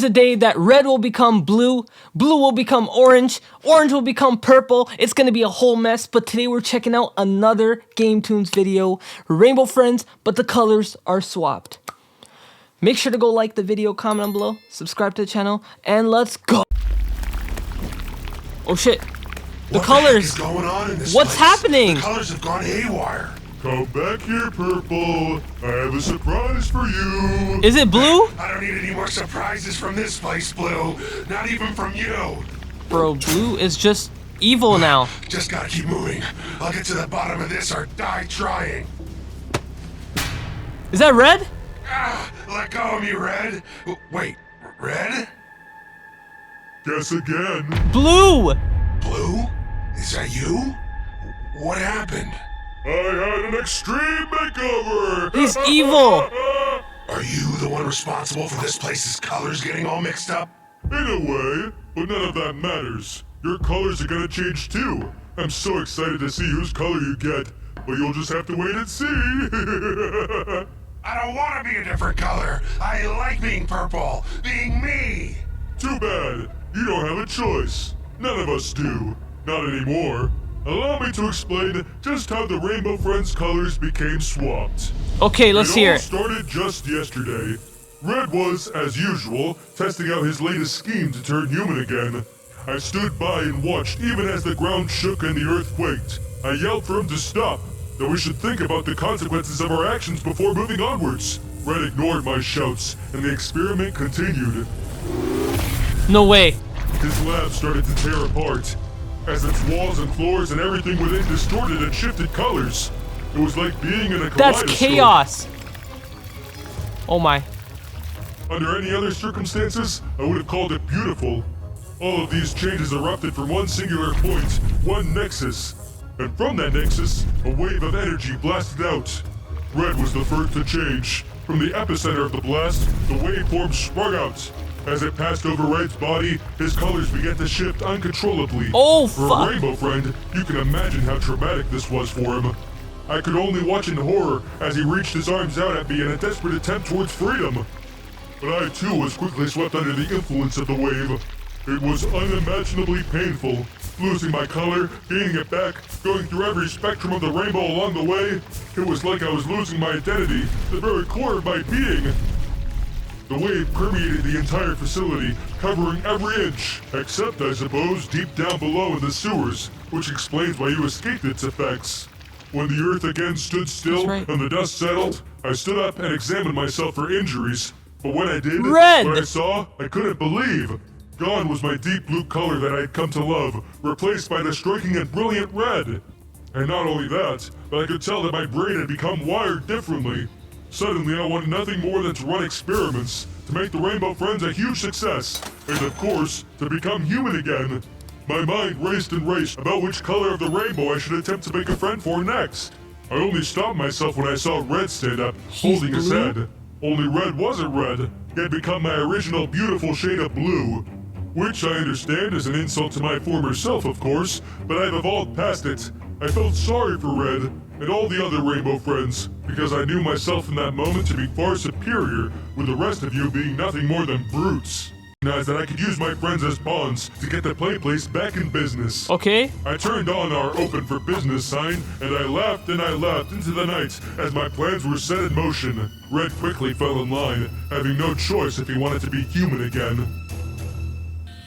a day that red will become blue, blue will become orange, orange will become purple. It's gonna be a whole mess, but today we're checking out another Gametoons video. Rainbow Friends, but the colors are swapped. Make sure to go like the video, comment down below, subscribe to the channel, and let's go. Oh shit. The colors. What is going on in this What's place? happening? The colors have gone haywire. Come back here, Purple. I have a surprise for you. Is it blue? I don't need any more surprises from this place, Blue. Not even from you. Bro, blue is just evil now. Just gotta keep moving. I'll get to the bottom of this or die trying. Is that red? Let go of me, Red. Wait, Red? Guess again. Blue! Blue? Is that you? What happened? I had an extreme makeover. He's evil. Are you the one responsible for this place's colors getting all mixed up? In a way, but none of that matters. Your colors are gonna change too. I'm so excited to see whose color you get, but you'll just have to wait and see. I don't want to be a different color. I like being purple, being me. Too bad. You don't have a choice. None of us do. Not anymore. Allow me to explain just how the Rainbow Friends colors became swapped. Okay, let's hear It all it. started just yesterday. Red was, as usual, testing out his latest scheme to turn human again. I stood by and watched even as the ground shook and the earth quaked. I yelled for him to stop, that we should think about the consequences of our actions before moving onwards. Red ignored my shouts, and the experiment continued. No way. His lab started to tear apart, as its walls and floors and everything within distorted and shifted colors. It was like being in a kaleidoscope. That's chaos. Oh my. Under any other circumstances, I would have called it beautiful. All of these changes erupted from one singular point, one nexus. And from that nexus, a wave of energy blasted out. Red was the first to change. From the epicenter of the blast, the waveform sprung out. As it passed over Red's body, his colors began to shift uncontrollably. Oh, For fuck. a Rainbow Friend, you can imagine how traumatic this was for him. I could only watch in horror as he reached his arms out at me in a desperate attempt towards freedom. But I too was quickly swept under the influence of the wave. It was unimaginably painful. Losing my color, gaining it back, going through every spectrum of the rainbow along the way. It was like I was losing my identity, the very core of my being. The wave permeated the entire facility, covering every inch, except, I suppose, deep down below in the sewers, which explains why you escaped its effects. When the earth again stood still That's right. and the dust settled, I stood up and examined myself for injuries. But when I did, Red! what I saw, I couldn't believe. Gone was my deep blue color that I had come to love, replaced by the striking and brilliant red. And not only that, but I could tell that my brain had become wired differently. Suddenly, I wanted nothing more than to run experiments, to make the Rainbow Friends a huge success, and of course, to become human again. My mind raced and raced about which color of the rainbow I should attempt to make a friend for next. I only stopped myself when I saw Red stand up, holding his blue? head. Only Red wasn't red. He had become my original beautiful shade of blue. Which I understand is an insult to my former self, of course, but I've evolved past it. I felt sorry for Red and all the other Rainbow Friends, because I knew myself in that moment to be far superior, with the rest of you being nothing more than brutes. I recognized that I could use my friends as pawns to get the play place back in business. Okay. I turned on our open for business sign, and I laughed into the night as my plans were set in motion. Red quickly fell in line, having no choice if he wanted to be human again.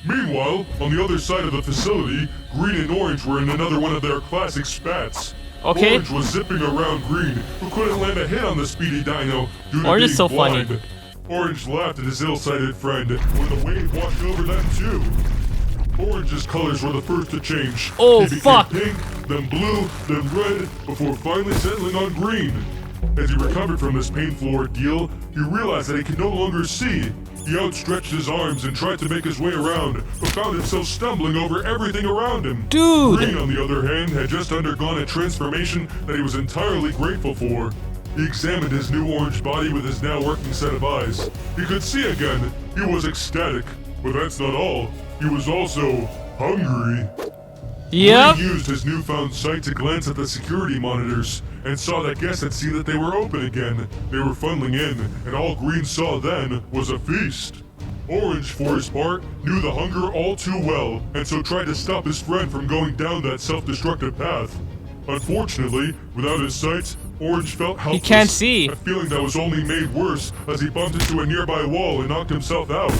Meanwhile, on the other side of the facility, Green and Orange were in another one of their classic spats. Okay. Orange was zipping around Green, who couldn't land a hit on the speedy dino due to Orange being is so funny. blind. Orange laughed at his ill-sighted friend when the wave washed over them too. Orange's colors were the first to change. Oh, He became fuck. pink, then blue, then red, before finally settling on green. As he recovered from this painful ordeal, he realized that he could no longer see. He outstretched his arms and tried to make his way around, but found himself stumbling over everything around him. Dude. Green, on the other hand, had just undergone a transformation that he was entirely grateful for. He examined his new orange body with his now working set of eyes. He could see again. He was ecstatic. But that's not all. He was also hungry. Yep. Green used his newfound sight to glance at the security monitors and saw that guests had seen that they were open again. They were funneling in, and all Green saw then was a feast. Orange, for his part, knew the hunger all too well, and so tried to stop his friend from going down that self-destructive path. Unfortunately, without his sight, Orange felt helpless. He can't see. A feeling that was only made worse as he bumped into a nearby wall and knocked himself out.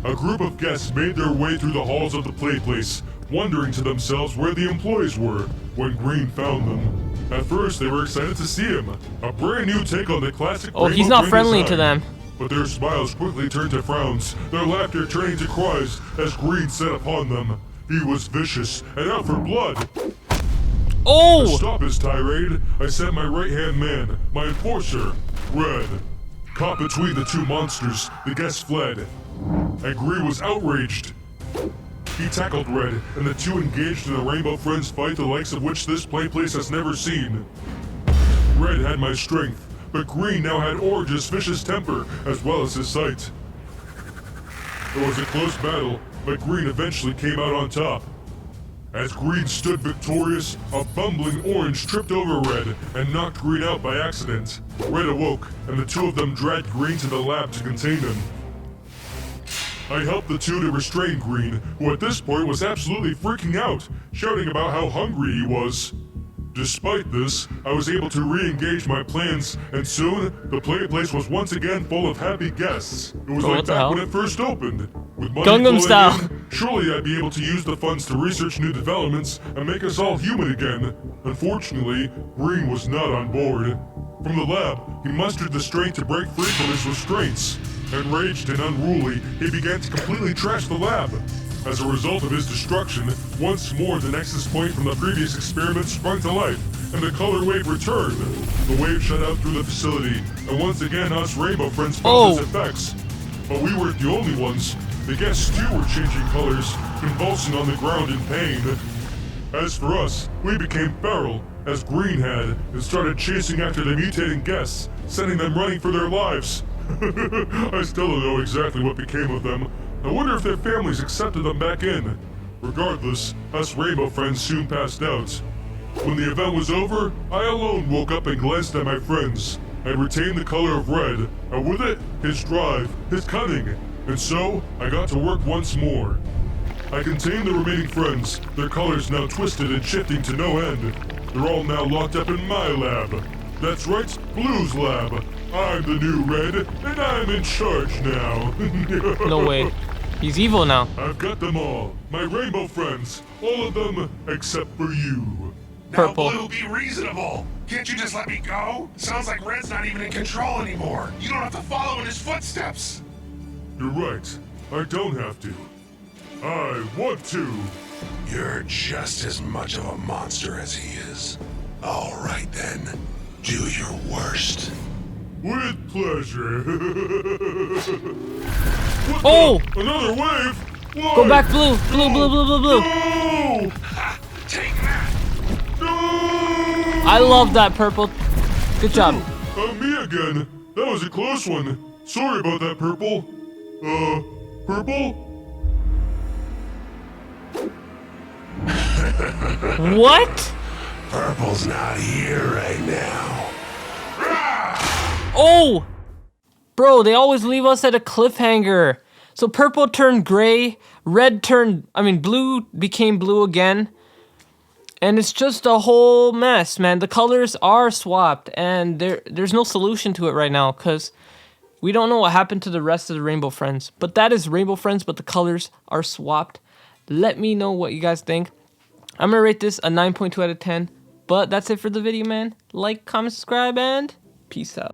A group of guests made their way through the halls of the play place, wondering to themselves where the employees were, when Green found them. At first, they were excited to see him, a brand new take on the classic Oh, he's Rainbow not Green friendly design. to them. But their smiles quickly turned to frowns, their laughter turning to cries as Green set upon them. He was vicious and out for blood. To Oh! stop his tirade, I sent my right-hand man, my enforcer, Red. Caught between the two monsters, the guests fled. And Green was outraged. He tackled Red, and the two engaged in a Rainbow Friends fight the likes of which this playplace has never seen. Red had my strength, but Green now had Orange's vicious temper, as well as his sight. It was a close battle, but Green eventually came out on top. As Green stood victorious, a bumbling Orange tripped over Red and knocked Green out by accident. Red awoke, and the two of them dragged Green to the lab to contain him. I helped the two to restrain Green, who at this point was absolutely freaking out, shouting about how hungry he was. Despite this, I was able to re-engage my plans, and soon, the play place was once again full of happy guests. It was Oh, like what the back hell? when it first opened. With money Gangnam flowing Style. in, surely I'd be able to use the funds to research new developments and make us all human again. Unfortunately, Green was not on board. From the lab, he mustered the strength to break free from his restraints. Enraged and unruly, he began to completely trash the lab. As a result of his destruction, once more the nexus point from the previous experiment sprung to life, and the color wave returned. The wave shut out through the facility, and once again us Rainbow Friends felt its effects. But we weren't the only ones. The guests too were changing colors, convulsing on the ground in pain. As for us, we became feral, as Green had, and started chasing after the mutating guests, sending them running for their lives. I still don't know exactly what became of them. I wonder if their families accepted them back in. Regardless, us Rainbow Friends soon passed out. When the event was over, I alone woke up and glanced at my friends. I retained the color of red, and with it, his drive, his cunning. And so, I got to work once more. I contained the remaining friends, their colors now twisted and shifting to no end. They're all now locked up in my lab. That's right, Blue's lab. I'm the new Red, and I'm in charge now. No way. He's evil now. I've got them all. My rainbow friends. All of them except for you. Purple. Now, Blue, be reasonable. Can't you just let me go? Sounds like Red's not even in control anymore. You don't have to follow in his footsteps. You're right. I don't have to. I want to. You're just as much of a monster as he is. All right then. Do your worst. With pleasure. What Oh! the? Another wave? Why? Go back, Blue. Blue, blue, blue, blue, blue. No! Ha! Take that! No! I love that, Purple. Good job. Me again. That was a close one. Sorry about that, Purple. Purple? What? Purple's not here right now. Oh! Bro, they always leave us at a cliffhanger. So purple turned gray, blue became blue again. And it's just a whole mess, man. The colors are swapped, and there's no solution to it right now, because we don't know what happened to the rest of the Rainbow Friends. But that is Rainbow Friends, but the colors are swapped. Let me know what you guys think. I'm going to rate this a 9.2 out of 10. But that's it for the video, man. Like, comment, subscribe, and peace out.